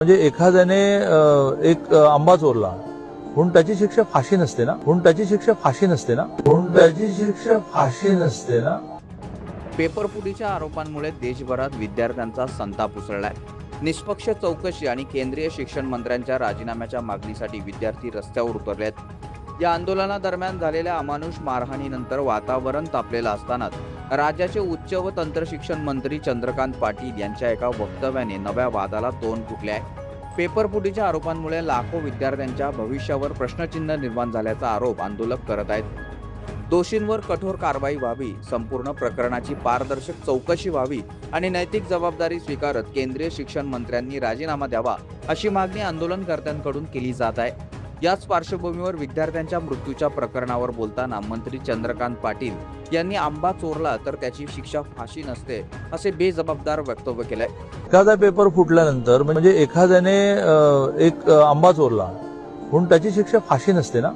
म्हणजे एखाद्याने एक आंबा चोरला म्हणून त्याची शिक्षा फाशी नसते ना, पेपरफुटीच्या आरोपांमुळे देशभरात विद्यार्थ्यांचा संताप उसळलाय. निष्पक्ष चौकशी आणि केंद्रीय शिक्षण मंत्र्यांच्या राजीनाम्याच्या मागणीसाठी विद्यार्थी रस्त्यावर उतरले आहेत. या आंदोलनादरम्यान झालेल्या अमानुष मारहाणीनंतर वातावरण तापलेलं असतानाच राज्याचे उच्च व तंत्रशिक्षण मंत्री चंद्रकांत पाटील यांच्या एका वक्तव्याने नव्या वादाला तोंड फुटले आहे. पेपरफुटीच्या आरोपांमुळे लाखो विद्यार्थ्यांच्या भविष्यावर प्रश्नचिन्ह निर्माण झाल्याचा आरोप आंदोलक करत आहेत. दोषींवर कठोर कारवाई व्हावी, संपूर्ण प्रकरणाची पारदर्शक चौकशी व्हावी आणि नैतिक जबाबदारी स्वीकारत केंद्रीय शिक्षण मंत्र्यांनी राजीनामा द्यावा, अशी मागणी आंदोलनकर्त्यांकडून केली जात आहे. याच पार्श्वभूमीवर विद्यार्थ्यांच्या मृत्यूच्या प्रकरणावर बोलताना मंत्री चंद्रकांत पाटील यांनी आंबा चोरला तर त्याची शिक्षा फाशी नसते, असे बेजबाबदार वक्तव्य केलंय. एखादा पेपर फुटल्यानंतर म्हणजे एखाद्याने एक आंबा चोरला म्हणून त्याची शिक्षा फाशी नसते ना.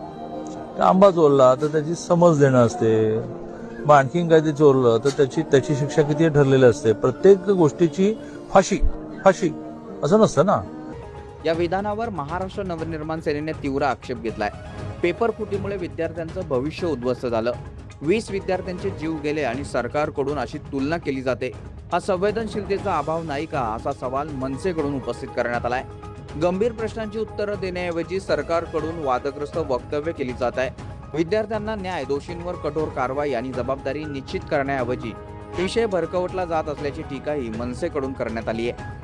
आंबा चोरला तर त्याची समज देणं असते, मग आणखीन काही ते चोरलं तर त्याची शिक्षा किती ठरलेली असते. प्रत्येक गोष्टीची फाशी असं नसतं ना. या विधानावर महाराष्ट्र नवनिर्माण सेनेने तीव्र आक्षेप घेतलाय. पेपर फुटीमुळे विद्यार्थ्यांचं भविष्य उद्ध्वस्त झालं, 20 विद्यार्थ्यांचे जीव गेले आणि सरकारकडून अशी तुलना केली जाते. हा संवेदनशीलतेचा अभाव नाही का, असा सवाल मनसेकडून उपस्थित करण्यात आलाय. गंभीर प्रश्नांची उत्तरं देण्याऐवजी सरकारकडून वादग्रस्त वक्तव्य केली जात आहे. विद्यार्थ्यांना न्याय, दोषींवर कठोर कारवाई आणि जबाबदारी निश्चित करण्याऐवजी विषय भरकवटला जात असल्याची टीकाही मनसेकडून करण्यात आली आहे.